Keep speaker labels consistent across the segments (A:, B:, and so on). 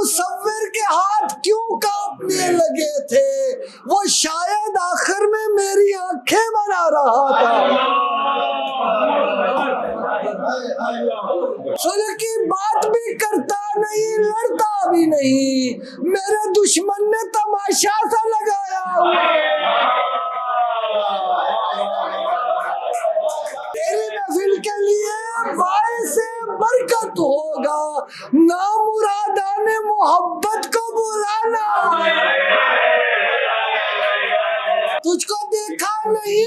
A: मुसव्विर के हाथ क्यों कांपने लगे थे, वो शायद आखिर में मेरी आंखें बना रहा था। सुलह की बात भी करता नहीं, लड़ता भी नहीं, मेरे दुश्मन ने तमाशा सा लगाया। तेरी महफिल के लिए बाइसे बरकत होगा, नामुरादाने मोहब्बत को बुलाना। तुझको देखा नहीं,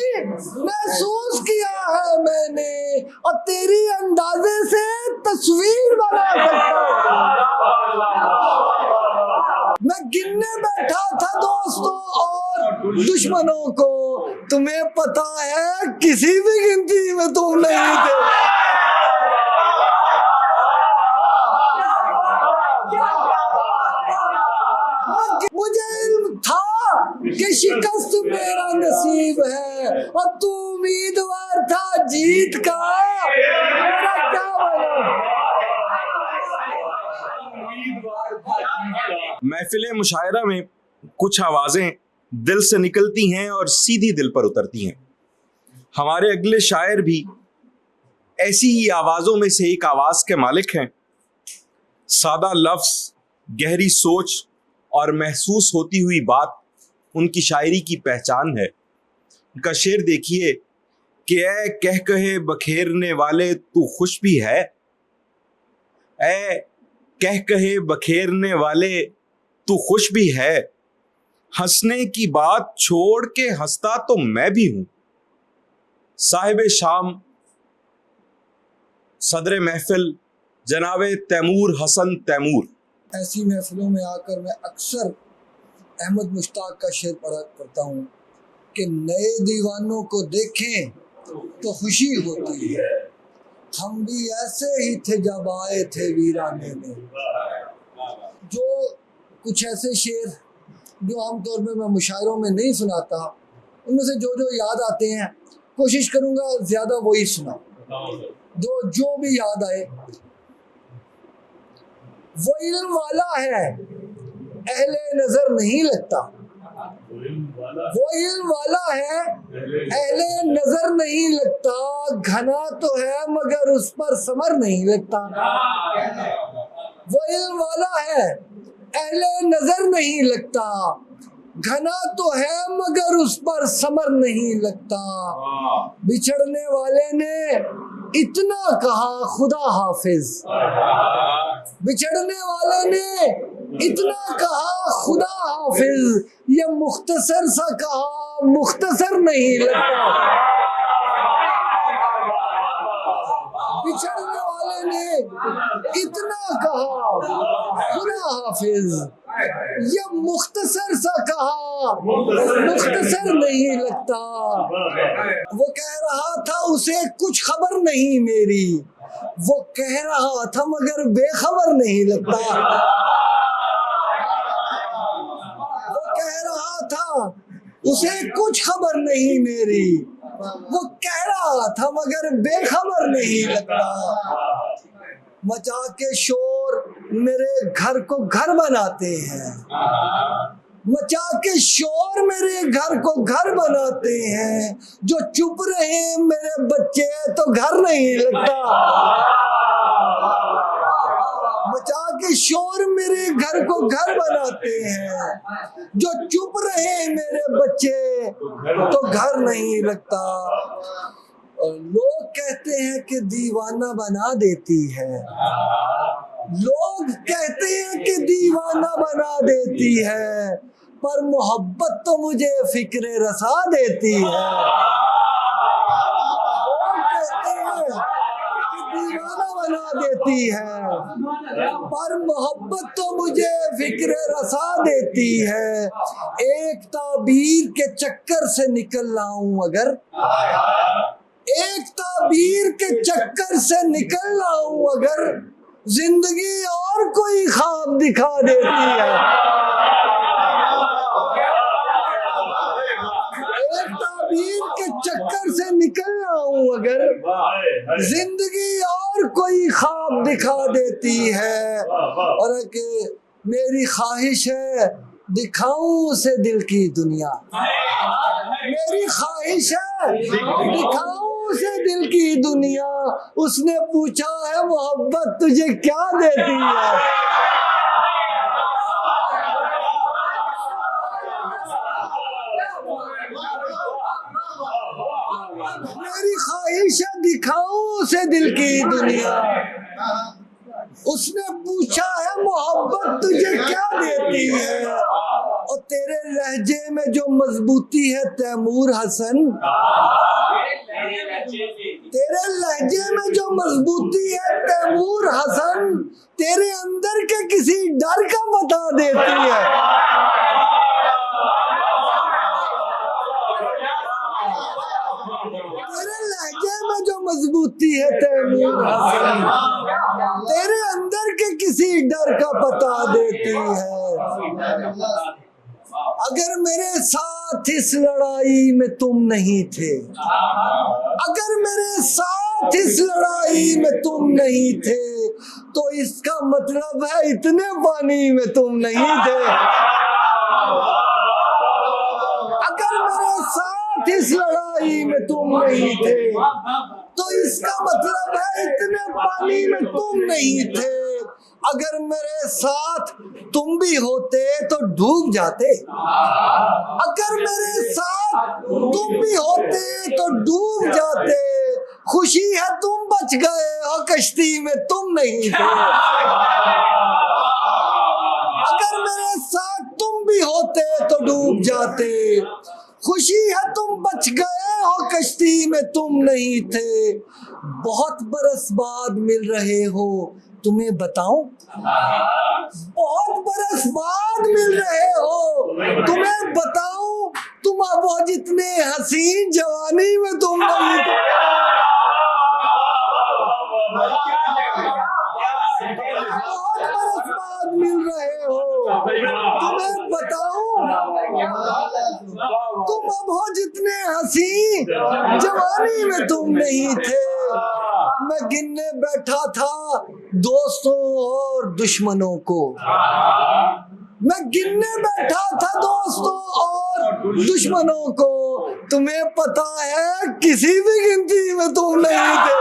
A: महसूस किया है मैंने, और तेरी अंदाजे से तस्वीर बना सकता हूं। मैं गिनने बैठा था दोस्तों और दुश्मनों को, तुम्हें पता है किसी भी गिनती में तुम नहीं थे। मुझे इल्म था कि शिकस्त मेरा नसीब है, और तू उम्मीदवार था जीत का, मेरा क्या बना।
B: महफिल मुशायरा में कुछ आवाजें दिल से निकलती हैं और सीधी दिल पर उतरती हैं। हमारे अगले शायर भी ऐसी ही आवाजों में से एक आवाज के मालिक हैं। सादा लफ्ज, गहरी सोच और महसूस होती हुई बात उनकी शायरी की पहचान है। उनका शेर देखिए कि ऐ कह कहे बखेरने वाले तू खुश भी है, ऐ कह कहे बखेरने वाले तू खुश भी है, हंसने की बात छोड़ के हंसता तो मैं भी हूं। साहिब शाम सदर महफिल जनाबे तैमूर हसन तैमूर।
A: ऐसी महफिलों में आकर मैं अक्सर अहमद मुश्ताक का शेर पढ़ा करता हूँ कि नए दीवानों को देखें तो खुशी होती है, हम भी ऐसे ही थे जब आए थे वीराने में। जो कुछ ऐसे शेर जो आमतौर पर मैं मुशायरों में नहीं सुनाता, उनमें से जो जो याद आते हैं कोशिश करूँगा ज़्यादा वही सुना, जो भी याद आए। वो इल्म वाला है, अहले नजर नहीं लगता। वो इल्म वाला है, अहले नजर नहीं लगता। घना तो है मगर उस पर समर नहीं लगता। वो इल्म वाला है, अहले नजर नहीं लगता। घना तो है मगर उस पर समर नहीं लगता। बिछड़ने वाले ने इतना कहा खुदा हाफिज, बिछड़ने वाले ने इतना कहा खुदा हाफिज, ये मुख्तसर सा कहा मुख्तसर नहीं लगता। बिछड़ने वाले ने इतना कहा खुदा हाफिज, ये मुख्तसर सा कहा मुख्तसर नहीं लगता। वो कह रहा था उसे कुछ खबर नहीं मेरी, वो कह रहा था मगर बेखबर नहीं लगता। वो कह रहा था उसे कुछ खबर नहीं मेरी, वो कह रहा था मगर बेखबर नहीं लगता। मचा के शोर मेरे घर को घर बनाते हैं, मचा के शोर मेरे घर को घर बनाते हैं। जो चुप रहे मेरे बच्चे तो घर नहीं लगता। मचा के शोर मेरे घर को घर बनाते हैं, जो चुप रहे मेरे बच्चे तो घर नहीं लगता। लोग कहते हैं कि दीवाना बना देती है, लोग कहते हैं कि दीवाना बना देती है, पर मोहब्बत तो मुझे फिक्रे रसा देती है। लोग कहते हैं कि दीवाना बना देती है, पर मोहब्बत तो मुझे फिक्रे रसा देती है। एक ताबीर के चक्कर से निकल रहा हूं अगर, एक ताबीर के चक्कर से निकल रहा हूं अगर, जिंदगी और कोई ख्वाब दिखा देती है। एक ताबीर के चक्कर से निकल रहा हूं अगर, जिंदगी और कोई ख्वाब दिखा देती है। और कि मेरी ख्वाहिश है दिखाऊं उसे दिल की दुनिया, मेरी ख्वाहिश है दिखाऊं उसे दिल की दुनिया। उसने पूछा है मोहब्बत तुझे क्या देती है, मेरी ख्वाहिश है दिखाऊं उसे दिल की दुनिया। उसने पूछा है मोहब्बत तुझे क्या देती है, और तेरे लहजे में जो मजबूती है तैमूर हसन, तेरे लहजे में जो मजबूती है तैमूर हसन, तेरे अंदर के किसी डर का बता देती है। तेरे लहजे में जो मजबूती है तैमूर हसन, तेरे अंदर के किसी डर का पता देती है। अगर मेरे साथ इस लड़ाई में तुम नहीं थे, अगर मेरे साथ इस लड़ाई में तुम नहीं थे, तो इसका मतलब है इतने पानी में तुम नहीं थे। अगर मेरे साथ इस लड़ाई में तुम नहीं थे, तो इसका मतलब है इतने पानी में तुम नहीं थे। अगर मेरे साथ तुम भी होते तो डूब जाते, अगर मेरे साथ तुम भी होते तो डूब जाते। खुशी है तुम बच गए और कश्ती में तुम नहीं थे। अगर मेरे साथ तुम भी होते तो डूब जाते। खुशी है तुम बच गए और कश्ती में तुम नहीं थे। बहुत बरस बाद मिल रहे हो, तुम्हें बताऊं, बहुत बरस बाद मिल रहे हो, तुम्हें बताऊं, तुम अब जितने हसीन जवानी में तुम नहीं थे। बहुत बरस बाद मिल रहे हो, तुम्हें बताऊं, तुम अब जितने हसीन जवानी में तुम नहीं थे। मैं गिनने बैठा था दोस्तों और दुश्मनों को, मैं गिनने बैठा था दोस्तों और दुश्मनों को। तुम्हें पता है किसी भी गिनती में तुम नहीं थे।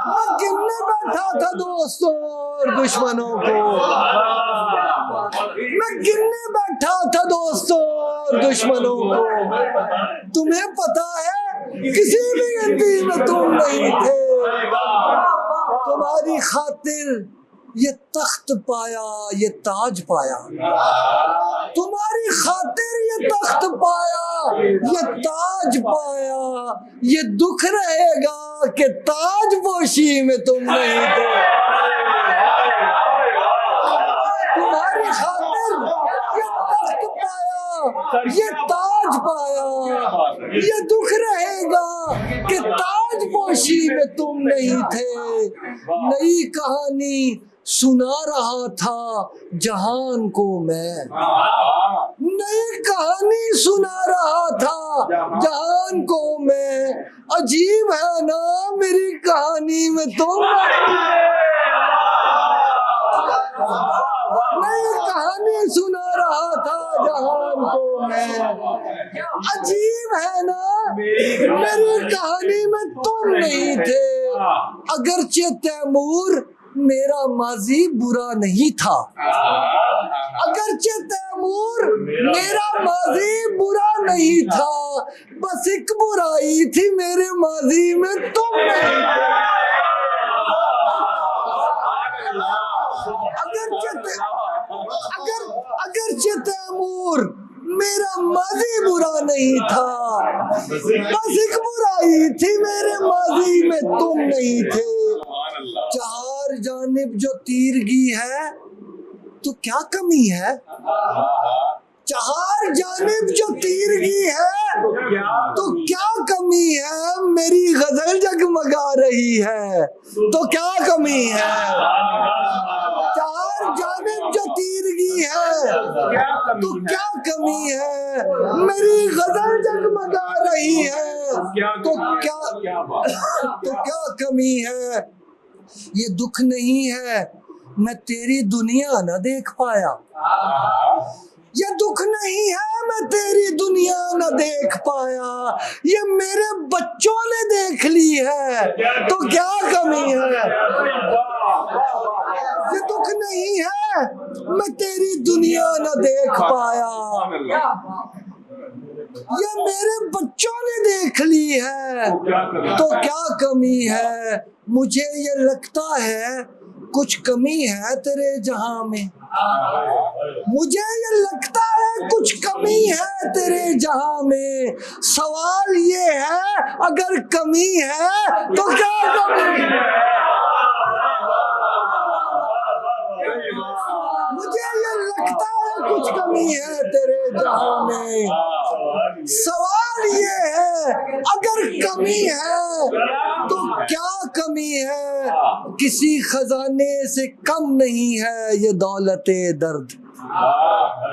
A: मैं गिनने बैठा था दोस्तों और दुश्मनों को, मैं गिनने बैठा था दोस्तों और दुश्मनों को। तुम्हें पता है किसी भी गिनती में तुम नहीं थे। तुम्हारी खातिर ये तख्त पाया, ये ताज पाया, तुम्हारी खातिर ये तख्त पाया, ये ताज पाया। ये दुख रहेगा कि ताज पोशी में तुम नहीं थे। तुम्हारी खातिर ये तख्त पाया, ये ताज पाया। ये दुख रहेगा कि ताज पोशी में तुम नहीं थे। नई कहानी सुना रहा था जहान को मैं, नई कहानी सुना रहा था जहान को मैं। अजीब है ना मेरी कहानी में तुम, नई कहानी सुना रहा था जहान को मैं। अजीब है ना मेरी कहानी में तुम नहीं थे। अगरचे तैमूर मेरा माजी बुरा नहीं था, अगरचे तैमूर मेरा माजी बुरा नहीं था। बस एक बुराई थी मेरे माजी में तुम नहीं थे। अगरचे तैमूर मेरा माजी बुरा नहीं था, बस एक बुराई थी मेरे माजी में तुम नहीं थे। चार जानिब जो तीरगी है तो क्या कमी है, चार जानिब जो तीरगी है तो क्या कमी है। मेरी गजल जगमगा रही है तो क्या कमी है। चार जानिब जो तीरगी है, तो क्या कमी है, मेरी गजल जगमगा रही है, तो क्या कमी है। ये दुख नहीं है मैं तेरी दुनिया न देख पाया, ये दुख नहीं है मैं तेरी दुनिया न देख पाया, ये मेरे बच्चों ने देख ली है, तो क्या कमी है। ये दुख नहीं है मैं तेरी दुनिया न देख पाया, ये मेरे बच्चों ने देख ली है, तो क्या कमी है। मुझे ये लगता है कुछ कमी है तेरे जहां में, मुझे ये लगता है कुछ कमी है तेरे जहां में। सवाल ये है अगर कमी है तो क्या कमी है। मुझे ये लगता है कुछ कमी है तेरे जहां में। सवाल ये है अगर कमी है तो क्या कमी है। किसी खजाने से कम नहीं है ये दौलते दर्द,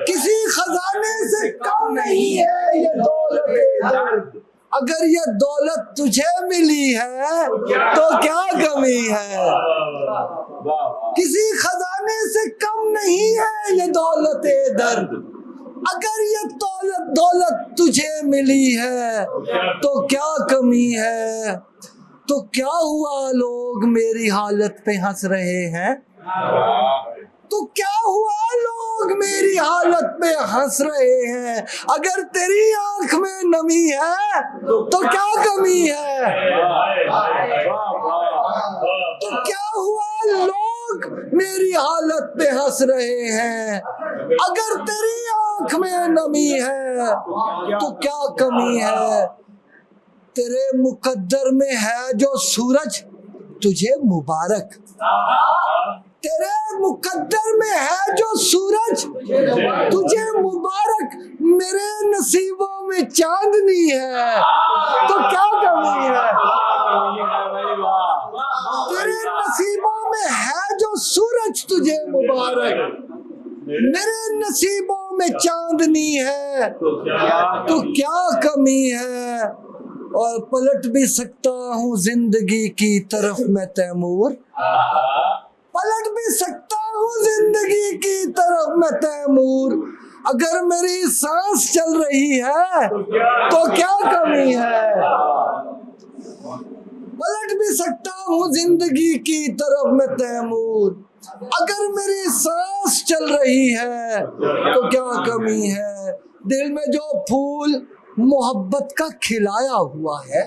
A: किसी खजाने से कम नहीं है ये दौलते दर्द। अगर ये दौलत तुझे मिली है तो क्या कमी है। किसी खजाने से कम नहीं है ये दौलते दर्द। अगर ये दौलत तुझे मिली है तो क्या कमी है। तो क्या हुआ लोग मेरी हालत पे हंस रहे हैं, तो क्या हुआ लोग मेरी हालत पे हंस रहे हैं। अगर तेरी आंख में नमी है तो क्या कमी है। तो क्या हुआ लोग मेरी हालत पे हंस रहे हैं। अगर तेरी आंख में नमी है तो क्या कमी है। तेरे मुकद्दर में है जो सूरज तुझे मुबारक, तेरे मुकद्दर में है जो सूरज तुझे मुबारक। मेरे नसीबों में चांदनी है तो क्या कमी है। तेरे नसीबों में है जो सूरज तुझे मुबारक, मेरे नसीबों में चांदनी है तो क्या कमी है। और पलट भी सकता हूँ जिंदगी की तरफ मैं तैमूर, पलट भी सकता हूँ जिंदगी की तरफ मैं तैमूर। अगर मेरी सांस चल रही है तो क्या कमी है। पलट भी सकता हूँ जिंदगी की तरफ मैं तैमूर। अगर मेरी सांस चल रही है तो क्या कमी है। दिल में जो फूल मोहब्बत का खिलाया हुआ है,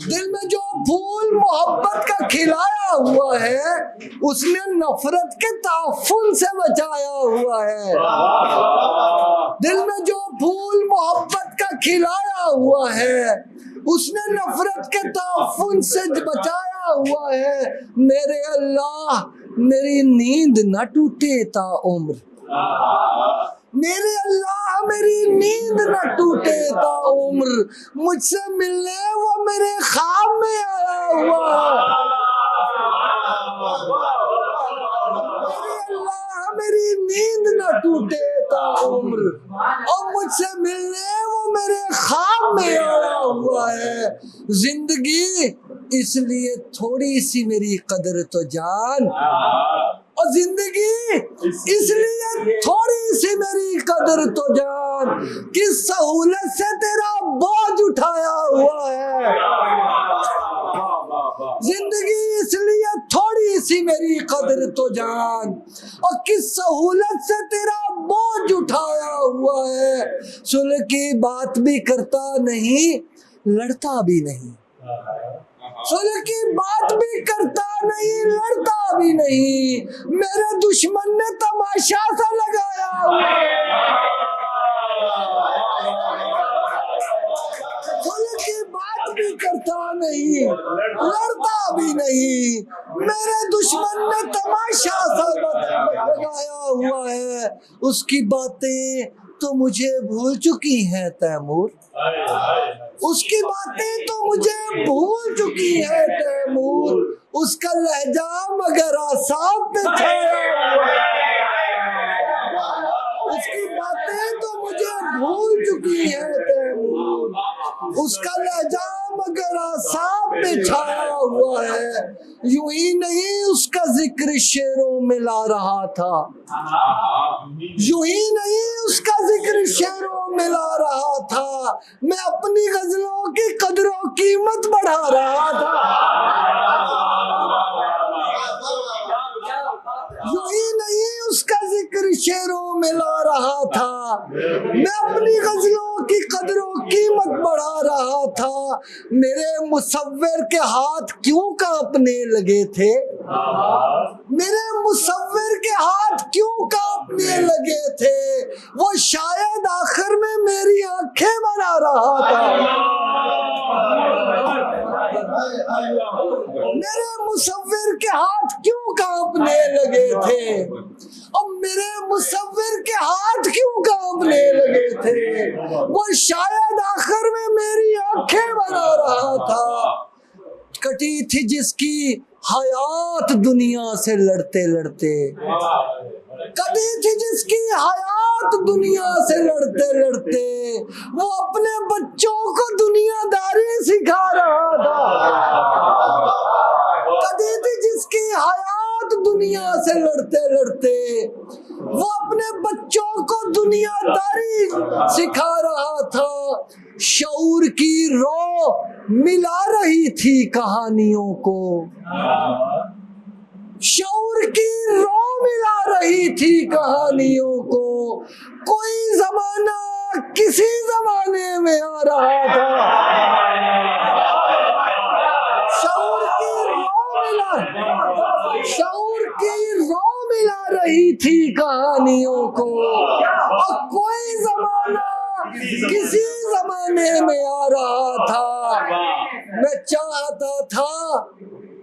A: दिल में जो फूल मोहब्बत का खिलाया हुआ है उसने नफरत के ताफुन से बचाया हुआ है। दिल में जो फूल मोहब्बत का खिलाया हुआ है उसने नफरत के ताफुन से बचाया हुआ है। मेरे अल्लाह मेरी नींद न टूटे ता उम्र, मेरे अल्लाह मेरी नींद न टूटे ता उम्र। मुझसे मिलने वो मेरे ख्वाब में आया हुआ है। मेरे अल्लाह मेरी नींद न टूटे ता उम्र, और मुझसे मिलने वो मेरे ख्वाब में आया हुआ है। जिंदगी इसलिए थोड़ी सी मेरी कदर तो जान, और जिंदगी इसलिए थोड़ी सी मेरी कदर तो जान, किस सहूलत से तेरा बोझ उठाया हुआ है। जिंदगी इसलिए थोड़ी सी मेरी कदर तो जान, और किस सहूलत से तेरा बोझ उठाया हुआ है। सुलह की बात भी करता नहीं, लड़ता भी नहीं, सुलह की बात भी करता नहीं, लड़ता भी नहीं। मेरे दुश्मन ने तमाशा सा लगाया हुआ है। सुलह की बात भी करता नहीं, लड़ता भी नहीं। मेरे दुश्मन ने तमाशा सा लगाया हुआ है। उसकी बातें तो मुझे भूल चुकी हैं तैमूर, उसकी बातें तो मुझे भूल चुकी है तैमूर। उसका लहजा मगर आसाम पे छाया हुआ है। छाया हुआ है, यूं ही नहीं उसका जिक्र शेरों में ला रहा था, यूं ही नहीं उसका जिक्र शेरों में ला रहा था, मैं अपनी गजलों की कदरों कीमत बढ़ा रहा था। यूं ही नहीं उसका जिक्र शेरों में ला रहा था, मैं अपनी गजलों की कदरों कीमत बढ़ा रहा था। मेरे मुसव्विर के हाथ क्यों कांपने लगे थे, मेरे मुसव्विर के हाथ क्यों कांपने लगे थे, वो शायद आखिर में मेरी आंखें बना रहा था। मेरे मुसव्विर के हाथ क्यों कांपने लगे थे, और मेरे मुसव्विर के हाथ क्यों कांपने लगे थे, वो शायद आखिर में मेरी आंखें बना रहा था। कटी थी जिसकी हयात दुनिया से लड़ते लड़ते, कटी थी जिसकी हयात दुनिया से लड़ते लड़ते, वो अपने बच्चों को दुनियादारी सिखा रहा था। कटी थी जिसकी हयात दुनिया से लड़ते लड़ते, वो अपने बच्चों को दुनियादारी सिखा रहा था। शऊर की रो मिला रही थी कहानियों को, शऊर की रो मिला रही थी कहानियों को। कोई जमाना किसी जमाने में आ रहा था, शऊर की रो मिला रही थी कहानियों को, और कोई जमाना किसी जमाने में आ रहा था। मैं चाहता था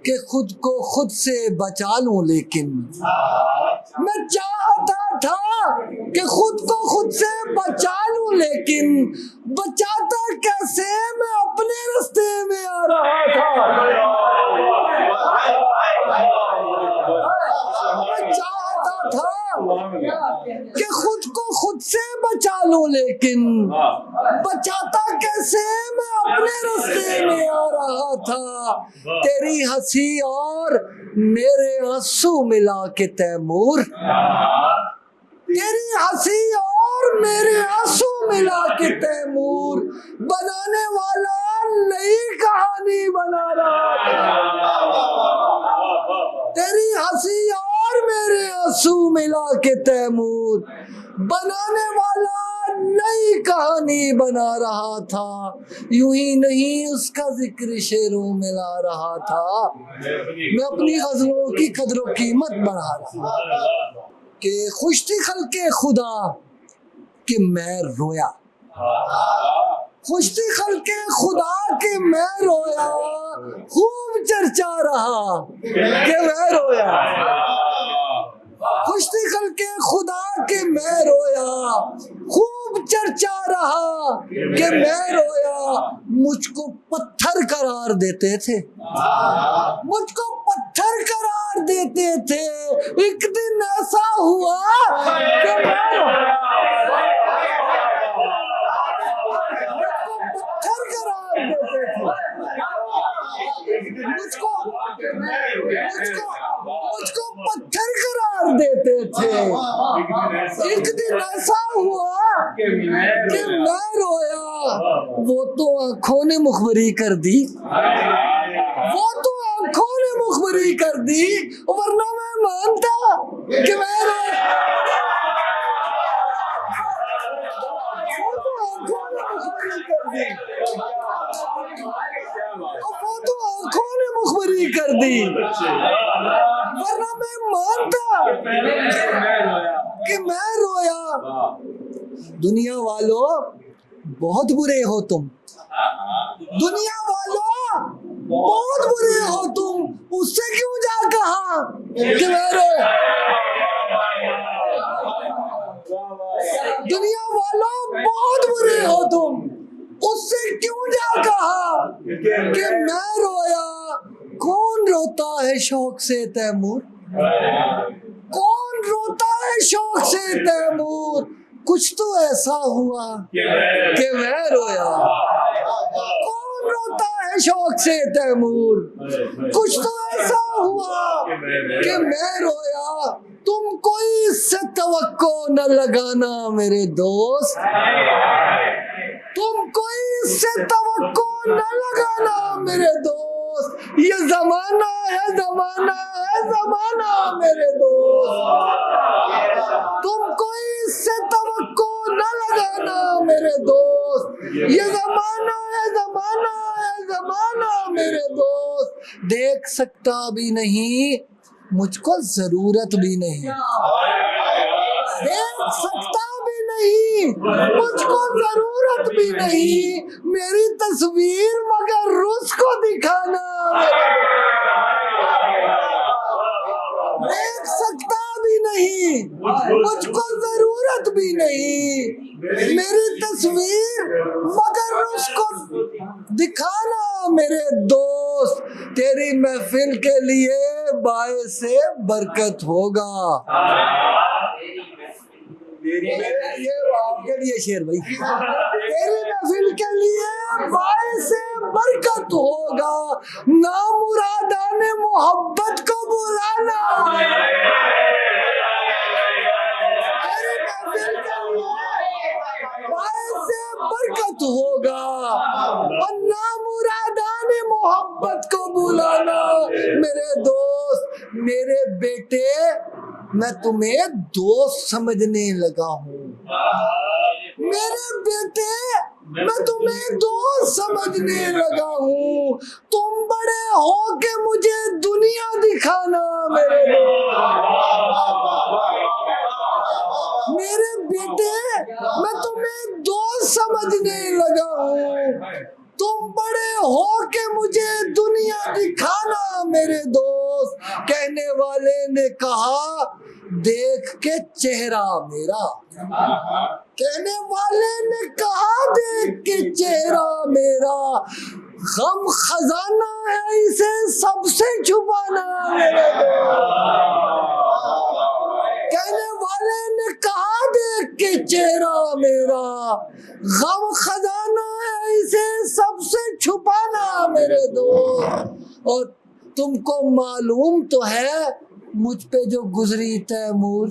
A: कि खुद को खुद से बचा लूं, लेकिन मैं चाहता था कि खुद को खुद से बचा लूं, लेकिन बचाता कैसे, मैं अपने रास्ते में आ रहा था। मैं चाहता था कि खुद को खुद से बचा लूं, लेकिन बचाता कैसे, मैं अपने रास्ते में आ रहा था। तेरी हंसी और मेरे आंसू मिला के तैमूर, तेरी हंसी और मेरे आंसू मिला के तैमूर, बनाने वाला नई कहानी बना रहा था। तेरी हंसी और मेरे आंसू मिला के तैमूर, बनाने वाला नई कहानी बना रहा था। यूं ही नहीं उसका जिक्र शेरों में ला रहा था, मैं अपनी गजलों की कदरों कीमत बढ़ा रहा था। कि खुश थी खल्के खुदा कि मैं रोया, खुश थी खल्के खुदा कि मैं रोया, खूब चर्चा रहा कि मैं रोया। खुश थी खल्के खुदा कि मैं रोया, खूब चर्चा रहा कि मैं रोया। मुझको पत्थर करार देते थे, मुझको पत्थर करार देते थे, एक दिन ऐसा हुआ कि पत्थर करार देते थे, मुझको पत्थर करार देते थे। एक दिन ऐसा हुआ कि मैं रोया। वो तो आंखों ने मुखबरी कर दी, वो तो आंखों ने मुखबरी कर दी, वरना मैं मानता कि मैं रोया। वो तो आंखों ने मुखबरी कर दी, वो तो आंखों ने मुखबरी कर दी, वरना मैं मानता कि मैं रोया। दुनिया वालों बहुत बुरे हो तुम, दुनिया वालों बहुत बुरे हो तुम, उससे क्यों जा कहा कि मैं रोया। दुनिया वालों बहुत बुरे हो तुम, उससे क्यों जा कहा कि मैं रोया। कौन रोता है शौक से तैमूर, कौन रोता है शौक से तैमूर, कुछ तो ऐसा हुआ कि मैं रोया। कौन रोता रोता है शौक से तैमूर, कुछ तो ऐसा हुआ कि मैं रोया, तुम कोई इससे तवक्को न लगाना मेरे दोस्त, तुम कोई इससे तवक्को न लगाना मेरे दोस्त, ये जमाना है, जमाना है, जमाना मेरे दोस्त, तुम कोई इससे तवक्को न लगाना मेरे दोस्त, ये जमाना है, जमाना है, जमाना मेरे दोस्त, देख सकता भी नहीं मुझको जरूरत भी नहीं, देख सकता भी नहीं मुझको जरूरत भी नहीं, मेरी तस्वीर मगर उसको दिखाना, देख सकता भी नहीं मुझको जरूरत भी नहीं, मेरी तस्वीर मगर उसको दिखाना मेरे दोस्त, तेरी महफिल के लिए बायसे बरकत होगा। ये आपके लिए शेर भाई, तेरी महफिल के लिए बायसे बरकत होगा, नामुरादाने मोहब्बत को बुलाना, तेरी महफिल के लिए बायसे बरकत होगा, और नामुरादाने मोहब्बत को बुलाना मेरे दोस्त, मेरे बेटे मैं तुम्हें दोस्त समझने लगा हूँ, मेरे बेटे मैं तुम्हें दोस्त समझने लगा हूँ, तुम बड़े हो के मुझे दुनिया दिखाना मेरे मेरे बेटे मैं तुम्हें दोस्त समझने लगा हूँ, तुम बड़े हो के मुझे दुनिया दिखाना मेरे दोस्त, कहने वाले ने कहा देख के चेहरा मेरा, कहने वाले ने कहा देख के चेहरा मेरा, गम खजाना है इसे सबसे छुपाना मेरे दोस्त, कहने वाले ने कहा देख के चेहरा मेरा, गम खजाना है इसे सबसे छुपाना मेरे दोस्त, और तुमको मालूम तो है मुझ पे जो गुजरी तैमूर,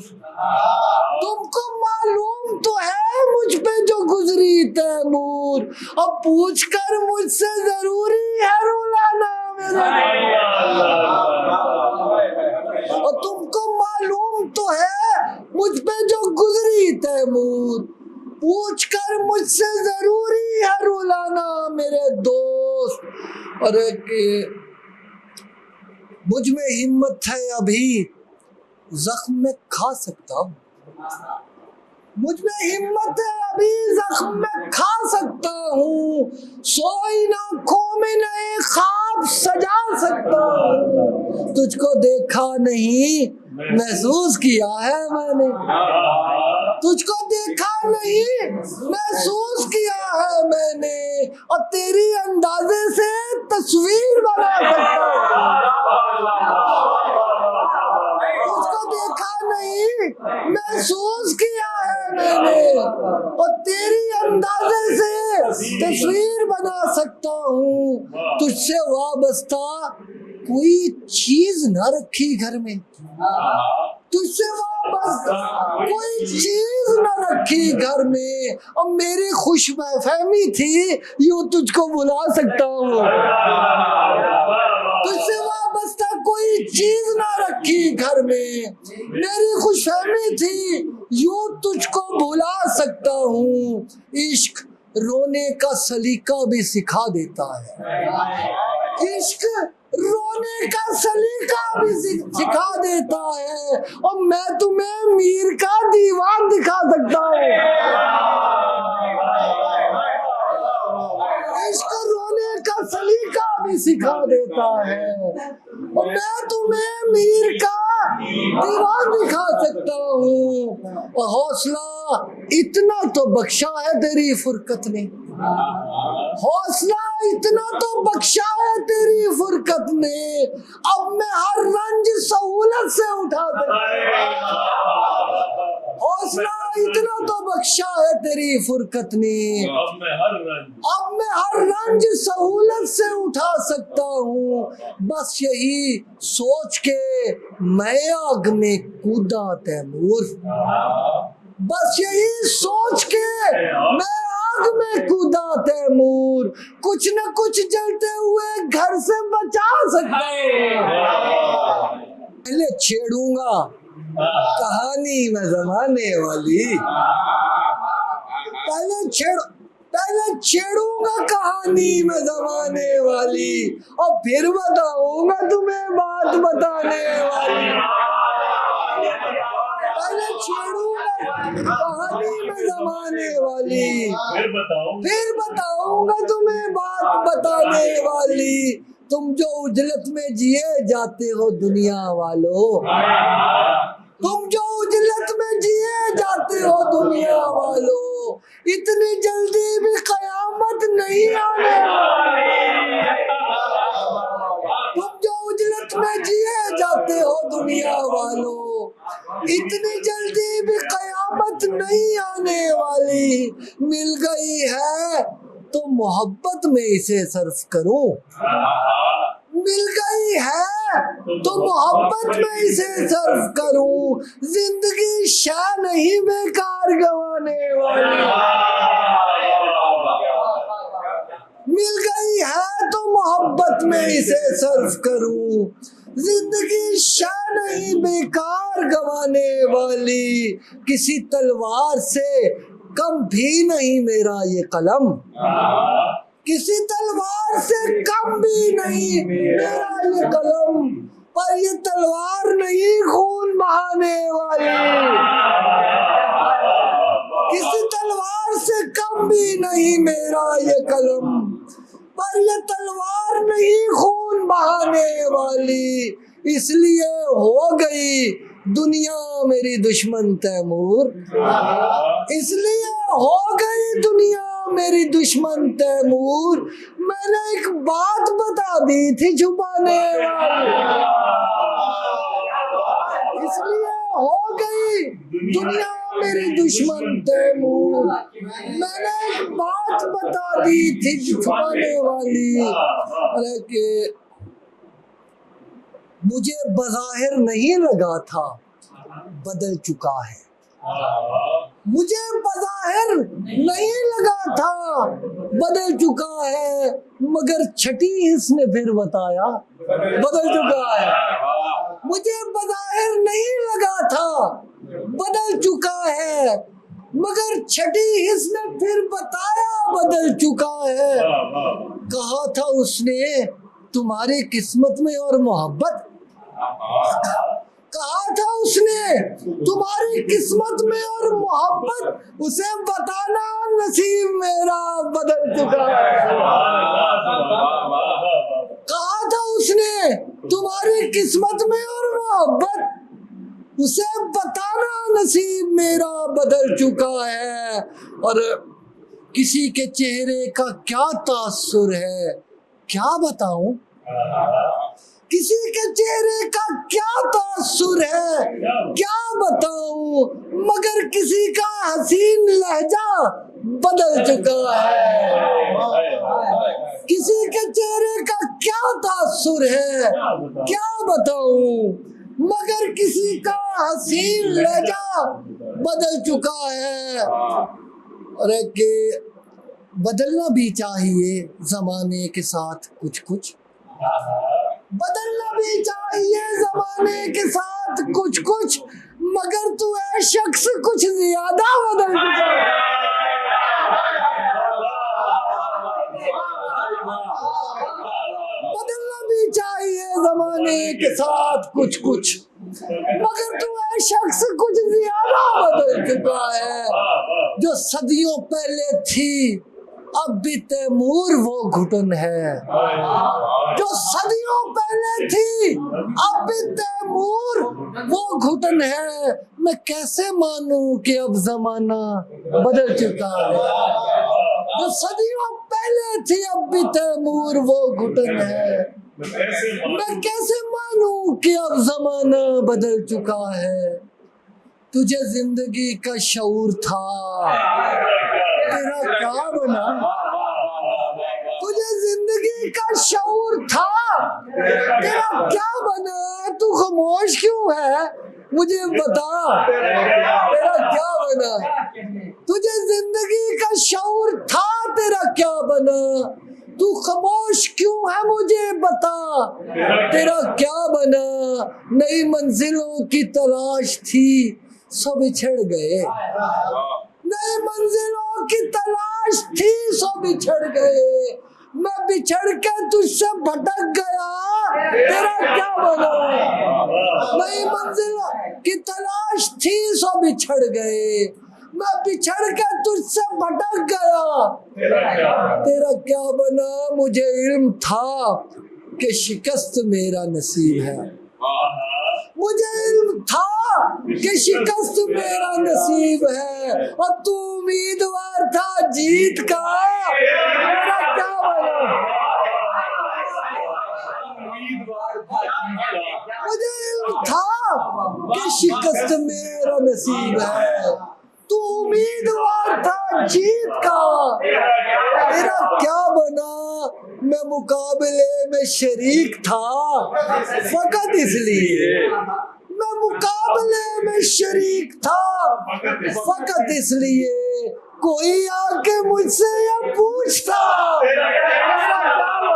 A: तुमको मालूम तो है मुझ पे जो गुजरी तैमूर, अब पूछ कर मुझसे जरूरी है रुलाना मेरे, और तुमको मालूम तो है मुझ पे जो गुजरी तैमूर, पूछ कर मुझसे जरूरी है रुलाना मेरे दोस्त, और एक मुझ में हिम्मत है अभी जख्म में खा सकता हूँ, मुझ में हिम्मत है अभी जख्म में खा सकता हूँ, सोई आँखों में नए ख्वाब सजा सकता हूँ, तुझको देखा नहीं महसूस किया है मैंने, तुझको देखा नहीं महसूस किया है मैंने, और तेरी अंदाजे से तस्वीर बना सकता हूँ, तुझको देखा नहीं महसूस किया है मैंने, और तेरी अंदाजे से तस्वीर बना सकता हूँ, तुझसे वाबस्ता कोई चीज ना रखी घर में, तुझसे वाबस्ता कोई चीज न रखी घर में, और मेरी खुशफहमी थी यूं तुझको बुला सकता हूँ, तुझसे वाबस्ता कोई चीज न रखी घर में, मेरी खुशफहमी थी यूं तुझको बुला सकता हूँ, इश्क रोने का सलीका भी सिखा देता है, इश्क रोने का सलीका भी सिखा देता है, और मैं तुम्हें मीर का दीवान दिखा सकता हूँ, इश्क रोने का सलीका भी सिखा देता है, और मैं तुम्हें मीर का दीवान दिखा सकता हूँ, और हौसला इतना तो बख्शा है तेरी फुरकत ने, हौसला इतना तो बख्शा है तेरी फुरकत ने, अब मैं हर रंज सहूलत से उठा सकता हूँ, हौसला इतना तो बख्शा है तेरी फुरकत ने, अब मैं हर रंज सहूलत से उठा सकता हूँ। बस यही सोच के मैं आग में कूदा तैमूर, बस यही सोच के मैं आग में कूदा तैमूर, कुछ न कुछ जलते हुए घर से बचा सकता हूँ। पहले छेड़ूंगा कहानी में जमाने वाली, पहले छेड़ूंगा कहानी में जमाने वाली, और फिर बताऊंगा तुम्हें बात बताने वाली। पहले छेड़ूंगा कहानी में जमाने वाली, फिर बताऊंगा तुम्हें बात बताने वाली। तुम जो उजलत में जिए जाते हो दुनिया वालों, तुम जो उजलत में जिए जाते हो दुनिया वालों, इतनी जल्दी भी कयामत नहीं आने वाली। तुम जो उजलत में जिए जाते हो दुनिया वालों, इतनी जल्दी भी कयामत नहीं आने वाली। मिल गई है तो मोहब्बत में इसे सर्फ करूं, मिल गई है तो मोहब्बत में इसे सर्फ करूं। जिंदगी शाह नहीं बेकार गंवाने वाली, मिल गई है तो मोहब्बत में इसे सर्फ करूं। जिंदगी शाह नहीं बेकार गंवाने वाली, किसी तलवार से कम भी नहीं मेरा ये कलम, किसी तलवार से कम भी नहीं मेरा ये कलम, पर ये तलवार नहीं खून बहाने वाली। किसी तलवार से कम भी नहीं मेरा ये कलम, पर ये तलवार नहीं खून बहाने वाली। इसलिए हो गई दुनिया मेरी दुश्मन तैमूर, इसलिए हो गई दुनिया मेरी दुश्मन तैमूर। मैंने एक बात बता दी थी छुपाने वाली, इसलिए हो गई दुनिया मेरी दुश्मन तैमूर। मैंने एक बात बता दी थी छुपाने वाली, अरे कि मुझे बज़ाहिर नहीं लगा था बदल चुका है, मुझे बज़ाहिर नहीं लगा था बदल चुका है, मगर छठी इसने फिर बताया बदल चुका है। मुझे बज़ाहिर नहीं लगा था बदल चुका है, मगर छठी इसने फिर बताया बदल चुका है। कहा था उसने तुम्हारी किस्मत में और मोहब्बत, कहा था उसने तुम्हारी किस्मत में और मोहब्बत, उसे बताना नसीब मेरा बदल चुका है। कहा था उसने तुम्हारी किस्मत में और मोहब्बत, उसे बताना नसीब मेरा बदल चुका है। और किसी के चेहरे का क्या तासुर है क्या बताऊं, किसी के चेहरे का क्या तासुर है क्या बताऊं, मगर किसी का हसीन लहजा बदल चुका है। किसी के चेहरे का क्या तासुर है क्या बताऊं, मगर किसी का हसीन लहजा बदल चुका है। अरे कि बदलना भी चाहिए जमाने के साथ कुछ कुछ, बदलना भी चाहिए जमाने के साथ कुछ कुछ, मगर तू है शख्स कुछ ज्यादा बदल चुका है। बदलना भी चाहिए जमाने के साथ कुछ कुछ, मगर तू है शख्स कुछ ज्यादा बदल चुका है। जो सदियों पहले थी अब भी तैमूर वो घुटन है, जो सदियों पहले थी अब भी तैमूर वो घुटन है। मैं कैसे मानूं कि अब जमाना बदल चुका है, जो सदियों पहले थी अब भी तैमूर वो घुटन है। मैं कैसे मानूं कि अब जमाना बदल चुका है। तुझे जिंदगी का शऊर था, तेरा क्या बना? तुझे जिंदगी का शऊर था, तेरा क्या बना? तू खामोश क्यों है? मुझे बता, तेरा क्या बना? तुझे जिंदगी का शऊर था, तेरा क्या बना? तू खामोश क्यों है? मुझे बता, तेरा क्या बना? नई मंजिलों की तलाश थी, सब बिछड़ गए। नई मंजिलों की तलाश थी, सब बिछड़ गए। मैं बिछड़ के तुझसे भटक गया, तेरा क्या बना? नई मंजिलों की तलाश थी, सब बिछड़ गए। मैं बिछड़ के तुझसे भटक गया, तेरा क्या बना? मुझे इल्म था कि शिकस्त मेरा नसीब है। मुझे इल्म था कि शिकस्त मेरा नसीब है, और तू उम्मीदवार था जीत का, तेरा क्या बना? मुझे इल्म था कि शिकस्त मेरा नसीब है, तू उम्मीदवार था जीत का, तेरा क्या बना? मैं मुकाबले में शरीक था, फकत इसलिए। मैं मुकाबले में शरीक था, फकत इसलिए। कोई आके मुझसे ये पूछता, तेरा क्या बना?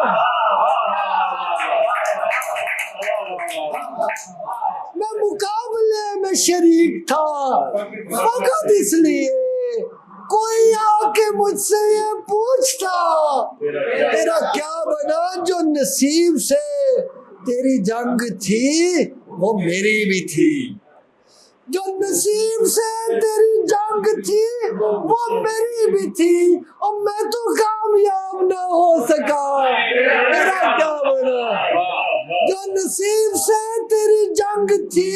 A: मैं मुकाबले में शरीक था, फकत इसलिए। कोई आके मुझसे ये पूछता, तेरा क्या बना? जो नसीब से तेरी जंग थी, वो मेरी भी थी। जो नसीब से तेरी जंग थी, वो मेरी भी थी, और मैं तो कामयाब ना हो सका, तेरा क्या बना? जो नसीब से तेरी जंग थी,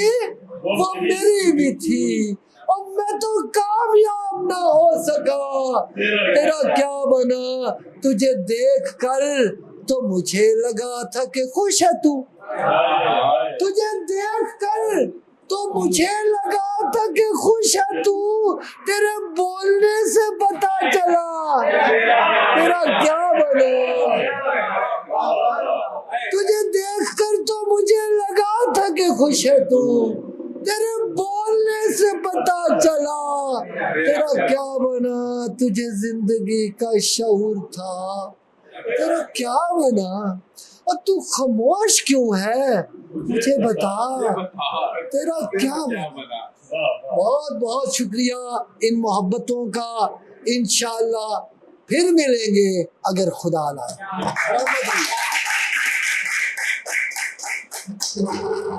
A: वो मेरी भी थी, और मैं तो कामयाब ना हो सका, तेरा क्या बना? तुझे देख कर तो मुझे लगा था कि खुश है तू। तुझे देख कर तो मुझे लगा था कि खुश है तू, तेरे बोलने से पता चला, तेरा क्या बना? तुझे देखकर तो मुझे लगा था कि खुश है तू, तेरे बोलने से पता चला, तेरा क्या बना? तुझे जिंदगी का शऊर था, तेरा क्या बना? और तू खामोश क्यों है? मुझे बता, तेरा क्या बना? बहुत बहुत शुक्रिया इन मोहब्बतों का। इंशाअल्लाह फिर मिलेंगे अगर खुदा ना।